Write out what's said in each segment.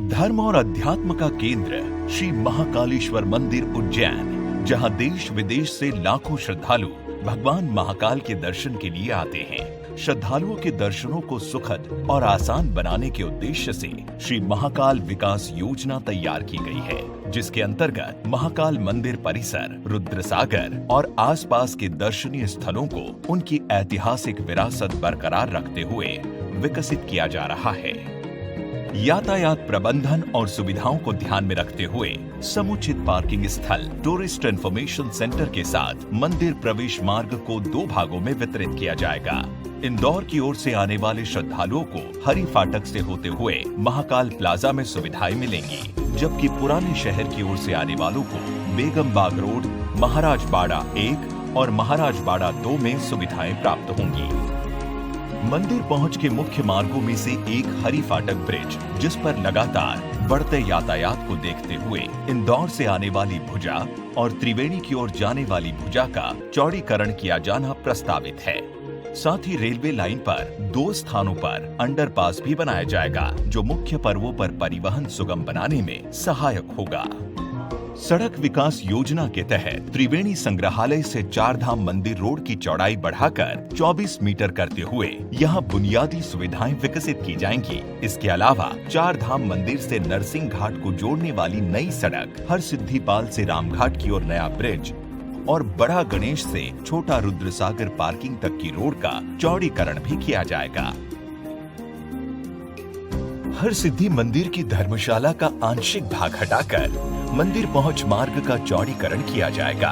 धर्म और अध्यात्म का केंद्र श्री महाकालेश्वर मंदिर उज्जैन, जहां देश विदेश से लाखों श्रद्धालु भगवान महाकाल के दर्शन के लिए आते हैं। श्रद्धालुओं के दर्शनों को सुखद और आसान बनाने के उद्देश्य से श्री महाकाल विकास योजना तैयार की गई है, जिसके अंतर्गत महाकाल मंदिर परिसर, रुद्रसागर और आसपास के दर्शनीय स्थलों को उनकी ऐतिहासिक विरासत बरकरार रखते हुए विकसित किया जा रहा है। यातायात प्रबंधन और सुविधाओं को ध्यान में रखते हुए समुचित पार्किंग स्थल, टूरिस्ट इंफॉर्मेशन सेंटर के साथ मंदिर प्रवेश मार्ग को 2 भागों में वितरित किया जाएगा। इंदौर की ओर से आने वाले श्रद्धालुओं को हरी फाटक से होते हुए महाकाल प्लाजा में सुविधाएं मिलेंगी, जबकि पुराने शहर की ओर से आने वालों को बेगम बाग रोड, महाराज बाड़ा 1 और महाराज बाड़ा 2 में सुविधाएं प्राप्त होंगी। मंदिर पहुंच के मुख्य मार्गों में से एक हरी फाटक ब्रिज, जिस पर लगातार बढ़ते यातायात को देखते हुए इंदौर से आने वाली भुजा और त्रिवेणी की ओर जाने वाली भुजा का चौड़ीकरण किया जाना प्रस्तावित है। साथ ही रेलवे लाइन पर 2 स्थानों पर अंडरपास भी बनाया जाएगा, जो मुख्य पर्वों पर परिवहन सुगम बनाने में सहायक होगा। सड़क विकास योजना के तहत त्रिवेणी संग्रहालय से 4 धाम मंदिर रोड की चौड़ाई बढ़ाकर 24 मीटर करते हुए यहां बुनियादी सुविधाएं विकसित की जाएंगी। इसके अलावा 4 धाम मंदिर से नरसिंह घाट को जोड़ने वाली नई सड़क, हरसिद्धिपाल से रामघाट की ओर नया ब्रिज और बड़ा गणेश से छोटा रुद्रसागर पार्किंग तक की रोड का चौड़ीकरण भी किया जाएगा। हरसिद्धि मंदिर की धर्मशाला का आंशिक भाग हटाकर मंदिर पहुंच मार्ग का चौड़ीकरण किया जाएगा।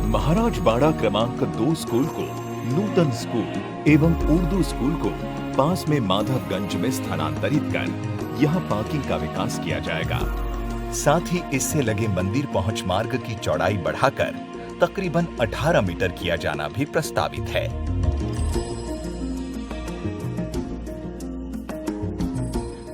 महाराज बाड़ा क्रमांक 2 स्कूल को नूतन स्कूल एवं उर्दू स्कूल को पास में माधवगंज में स्थानांतरित कर यहां पार्किंग का विकास किया जाएगा। साथ ही इससे लगे मंदिर पहुंच मार्ग की चौड़ाई बढ़ाकर तकरीबन 18 मीटर किया जाना भी प्रस्तावित है।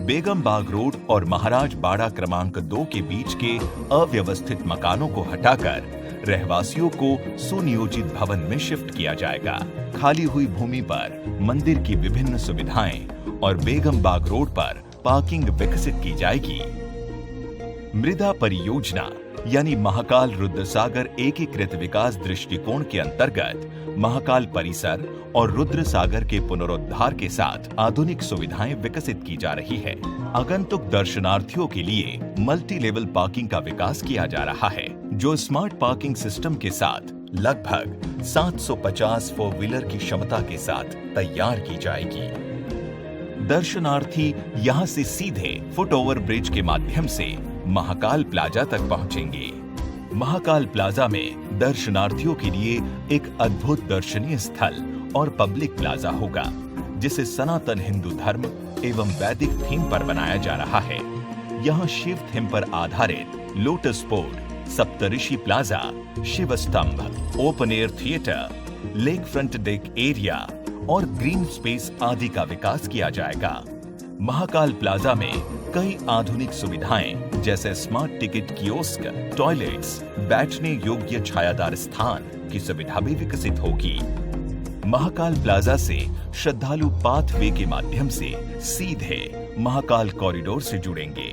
बेगम बाग रोड और महाराज बाड़ा क्रमांक 2 के बीच के अव्यवस्थित मकानों को हटाकर रहवासियों को सुनियोजित भवन में शिफ्ट किया जाएगा। खाली हुई भूमि पर मंदिर की विभिन्न सुविधाएं और बेगम बाग रोड पर पार्किंग विकसित की जाएगी। मृदा परियोजना यानी महाकाल रुद्रसागर एकीकृत विकास दृष्टिकोण के अंतर्गत महाकाल परिसर और रुद्रसागर के पुनरुद्धार के साथ आधुनिक सुविधाएं विकसित की जा रही है। आगंतुक दर्शनार्थियों के लिए मल्टी लेवल पार्किंग का विकास किया जा रहा है, जो स्मार्ट पार्किंग सिस्टम के साथ लगभग 750 4 व्हीलर की क्षमता के साथ तैयार की जाएगी। दर्शनार्थी यहां से सीधे फुट ओवर ब्रिज के माध्यम से महाकाल प्लाजा तक पहुंचेंगे। महाकाल प्लाजा में दर्शनार्थियों के लिए एक अद्भुत दर्शनीय स्थल और पब्लिक प्लाजा होगा, जिसे सनातन हिंदू धर्म एवं वैदिक थीम पर बनाया जा रहा है। यहाँ शिव थीम पर आधारित लोटस पोर्ड, सप्तऋषि प्लाजा, शिव स्तंभ, open air theatre, lake front deck area और ग्रीन स्पेस आदि का विकास किया जाएगा। महाकाल प्लाजा में कई आधुनिक सुविधाएं जैसे स्मार्ट टिकट कियोस्क, टॉयलेट्स, बैठने योग्य छायादार स्थान की सुविधा भी विकसित होगी। महाकाल प्लाजा से श्रद्धालु पाथवे के माध्यम से सीधे महाकाल कॉरिडोर से जुड़ेंगे।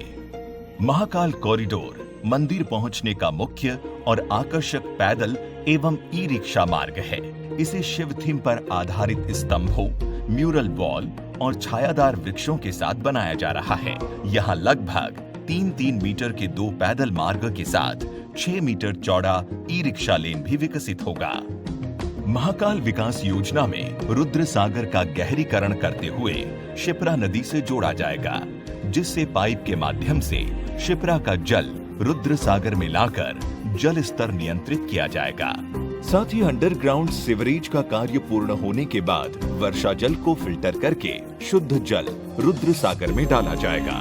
महाकाल कॉरिडोर मंदिर पहुंचने का मुख्य और आकर्षक पैदल एवं ई रिक्शा मार्ग है। इसे शिव थीम पर आधारित स्तंभों, म्यूरल वॉल और छायादार वृक्षों के साथ बनाया जा रहा है। यहाँ लगभग 3-3 मीटर के 2 पैदल मार्ग के साथ 6 मीटर चौड़ा ई रिक्शा लेन भी विकसित होगा। महाकाल विकास योजना में रुद्रसागर का गहरीकरण करते हुए शिप्रा नदी से जोड़ा जाएगा, जिससे पाइप के माध्यम से शिप्रा का जल रुद्रसागर में लाकर जल स्तर नियंत्रित किया जाएगा। साथ ही अंडरग्राउंड सीवरेज का कार्य पूर्ण होने के बाद वर्षा जल को फिल्टर करके शुद्ध जल रुद्रसागर में डाला जाएगा।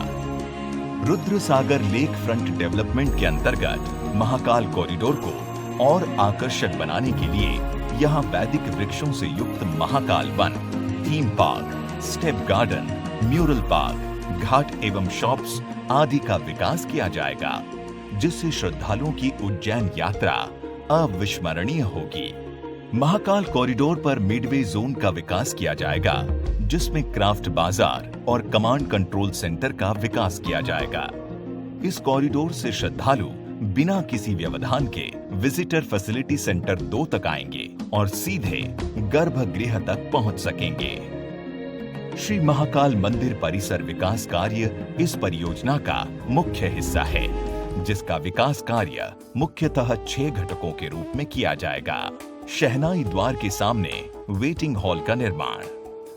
रुद्रसागर लेक फ्रंट डेवलपमेंट के अंतर्गत महाकाल कॉरिडोर को और आकर्षक बनाने के लिए यहाँ वैदिक वृक्षों से युक्त महाकाल वन, theme park, step garden, mural park, ghat एवं शॉप्स आदि का विकास किया जाएगा, जिससे श्रद्धालुओं की उज्जैन यात्रा अविस्मरणीय होगी। महाकाल कॉरिडोर पर मिडवे जोन का विकास किया जाएगा, जिसमें क्राफ्ट बाजार और कमांड कंट्रोल सेंटर का विकास किया जाएगा। इस कॉरिडोर से श्रद्धालु बिना किसी व्यवधान के विजिटर फैसिलिटी सेंटर 2 तक आएंगे और सीधे गर्भगृह तक पहुंच सकेंगे। श्री महाकाल मंदिर परिसर विकास कार्य इस परियोजना का मुख्य हिस्सा है, जिसका विकास कार्य मुख्यतः 6 घटकों के रूप में किया जाएगा। शहनाई द्वार के सामने वेटिंग हॉल का निर्माण,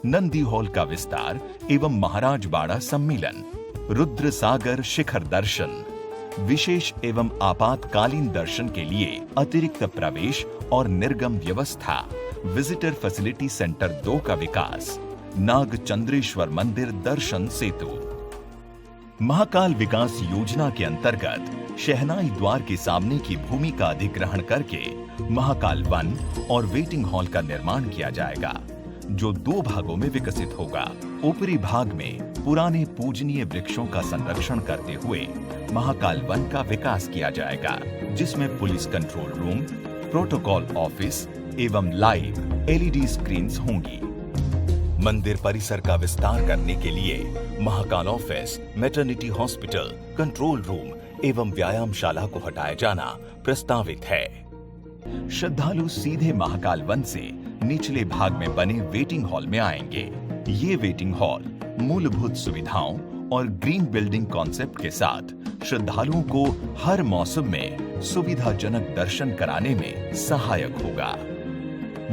नंदी हॉल का विस्तार एवं महाराज बाड़ा सम्मेलन, रुद्र सागर शिखर दर्शन, विशेष एवं आपातकालीन दर्शन के लिए अतिरिक्त प्रवेश और निर्गम व्यवस्था, विजिटर फैसिलिटी सेंटर 2 का विकास, नागचंद्रेश्वर मंदिर दर्शन सेतु। महाकाल विकास योजना के अंतर्गत शहनाई द्वार के सामने की भूमि का अधिग्रहण करके महाकाल वन और वेटिंग हॉल का निर्माण किया जाएगा, जो 2 भागों में विकसित होगा। ऊपरी भाग में पुराने पूजनीय वृक्षों का संरक्षण करते हुए महाकाल वन का विकास किया जाएगा, जिसमें police control room, protocol office एवं लाइव एलईडी स्क्रीन्स होंगी। मंदिर परिसर का विस्तार करने के लिए Mahakal office, maternity hospital, control room एवं व्यायामशाला को हटाया जाना प्रस्तावित है। श्रद्धालु सीधे महाकाल वन से निचले भाग में बने वेटिंग हॉल में आएंगे। ये वेटिंग हॉल मूलभूत सुविधाओं और ग्रीन बिल्डिंग कॉन्सेप्ट के साथ श्रद्धालुओं को हर मौसम में सुविधाजनक दर्शन कराने में सहायक होगा।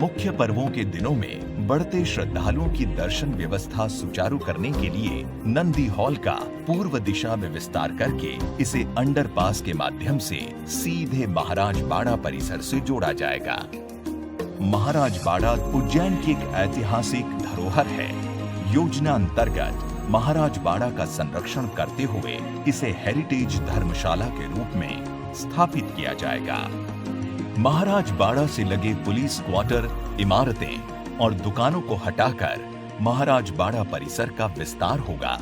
मुख्य पर्वों के दिनों में बढ़ते श्रद्धालुओं की दर्शन व्यवस्था सुचारू करने के लिए नंदी हॉल का पूर्व दिशा में विस्तार करके इसे अंडरपास के माध्यम से सीधे महाराज बाड़ा परिसर से जोड़ा जाएगा। महाराज बाड़ा उज्जैन की एक ऐतिहासिक धरोहर है। योजना अंतर्गत महाराज बाड़ा का संरक्षण करते हुए इसे हेरिटेज धर्मशाला के रूप में स्थापित किया जाएगा। महाराज बाड़ा से लगे पुलिस क्वार्टर, इमारतें और दुकानों को हटाकर महाराज बाड़ा परिसर का विस्तार होगा,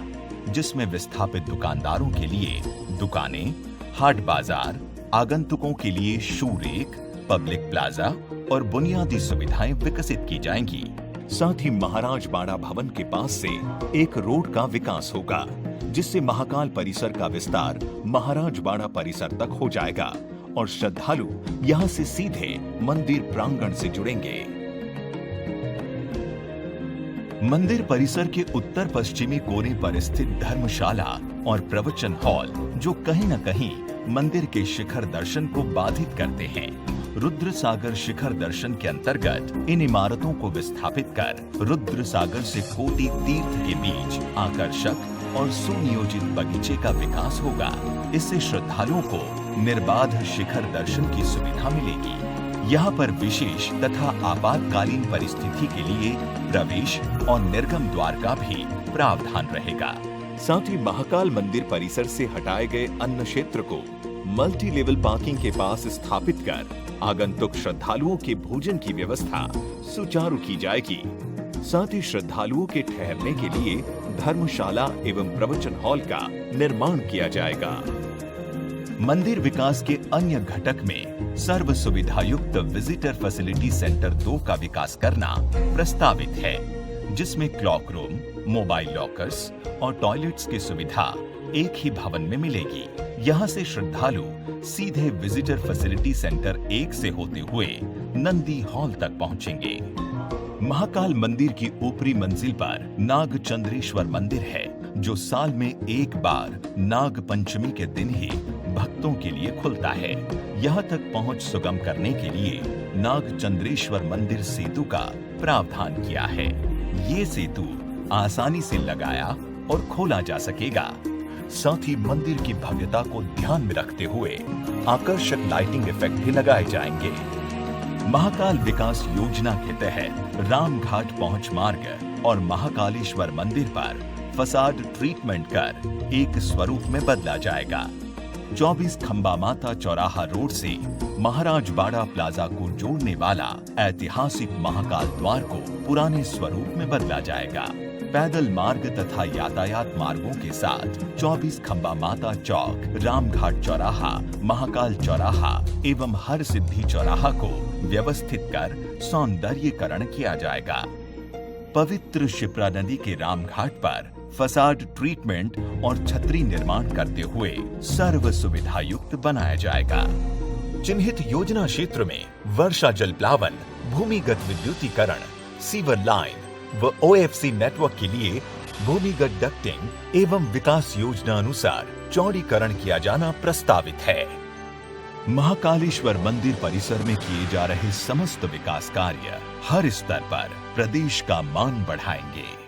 जिसमें विस्थापित दुकानदारों के लिए दुकानें, हाट बाजार, आगंतुकों के लिए शू रेक, पब्लिक प्लाजा और बुनियादी सुविधाएं विकसित की जाएंगी। साथ ही महाराज बाड़ा भवन के पास से एक रोड का विकास होगा, जिससे महाकाल परिसर का विस्तार महाराज बाड़ा परिसर तक हो जाएगा और श्रद्धालु यहां से सीधे मंदिर प्रांगण से जुड़ेंगे। मंदिर परिसर के उत्तर पश्चिमी कोने पर स्थित धर्मशाला और प्रवचन हॉल, जो कहीं न कहीं मंदिर के शिखर दर्शन को बाधित करते हैं, रुद्र सागर शिखर दर्शन के अंतर्गत इन इमारतों को विस्थापित कर रुद्र सागर से कोटि तीर्थ के बीच आकर्षक और सुनियोजित बगीचे का विकास होगा। इससे श्रद्धालुओं को निर्बाध शिखर दर्शन की सुविधा मिलेगी। यहाँ पर विशेष तथा आपातकालीन परिस्थिति के लिए प्रवेश और निर्गम द्वार का भी प्रावधान रहेगा। साथ ही महाकाल मंदिर परिसर से हटाए गए अन्न क्षेत्र को मल्टी लेवल पार्किंग के पास स्थापित कर आगंतुक श्रद्धालुओं के भोजन की व्यवस्था सुचारू की जाएगी। साथ ही श्रद्धालुओं के ठहरने के लिए धर्मशाला एवं प्रवचन हॉल का निर्माण किया जाएगा। मंदिर विकास के अन्य घटक में सर्व सुविधा युक्त विजिटर फैसिलिटी सेंटर 2 का विकास करना प्रस्तावित है, जिसमें क्लॉक रूम, मोबाइल लॉकर्स और टॉयलेट्स की सुविधा एक ही भवन में मिलेगी। यहाँ से श्रद्धालु सीधे विजिटर फैसिलिटी सेंटर 1 से होते हुए नंदी हॉल तक पहुँचेंगे। महाकाल मंदिर की ऊपरी मंजिल पर नागचंद्रेश्वर मंदिर है, जो साल में एक बार नाग पंचमी के दिन ही भक्तों के लिए खुलता है। यहाँ तक पहुँच सुगम करने के लिए नागचंद्रेश्वर मंदिर सेतु का प्रावधान किया है। ये सेतु आसानी से लगाया और खोला जा सकेगा। साथ ही मंदिर की भव्यता को ध्यान में रखते हुए आकर्षक लाइटिंग इफेक्ट भी लगाए जाएंगे। महाकाल विकास योजना के तहत रामघाट पहुंच मार्ग और महाकालेश्वर मंदिर पर फसाड ट्रीटमेंट कर एक स्वरूप में बदला जाएगा। 24 खंबा माता चौराहा रोड से महाराज बाड़ा प्लाजा को जोड़ने वाला ऐतिहासिक महाकाल द्वार को पुराने स्वरूप में बदला जाएगा। पैदल मार्ग तथा यातायात मार्गों के साथ 24 खंबा माता चौक, रामघाट चौराहा, महाकाल चौराहा एवं हर सिद्धि चौराहा को व्यवस्थित कर सौंदर्यीकरण किया जाएगा। पवित्र शिप्रा नदी के रामघाट पर फसाड ट्रीटमेंट और छतरी निर्माण करते हुए सर्व सुविधा युक्त बनाया जाएगा। चिन्हित योजना क्षेत्र में वर्षा जल प्लावन, भूमिगत विद्युतीकरण, सीवर लाइन व ओएफसी नेटवर्क के लिए भूमिगत डक्टिंग एवं विकास योजना अनुसार चौड़ीकरण किया जाना प्रस्तावित है। महाकालेश्वर मंदिर परिसर में किए जा रहे समस्त विकास कार्य हर स्तर पर प्रदेश का मान बढ़ाएंगे।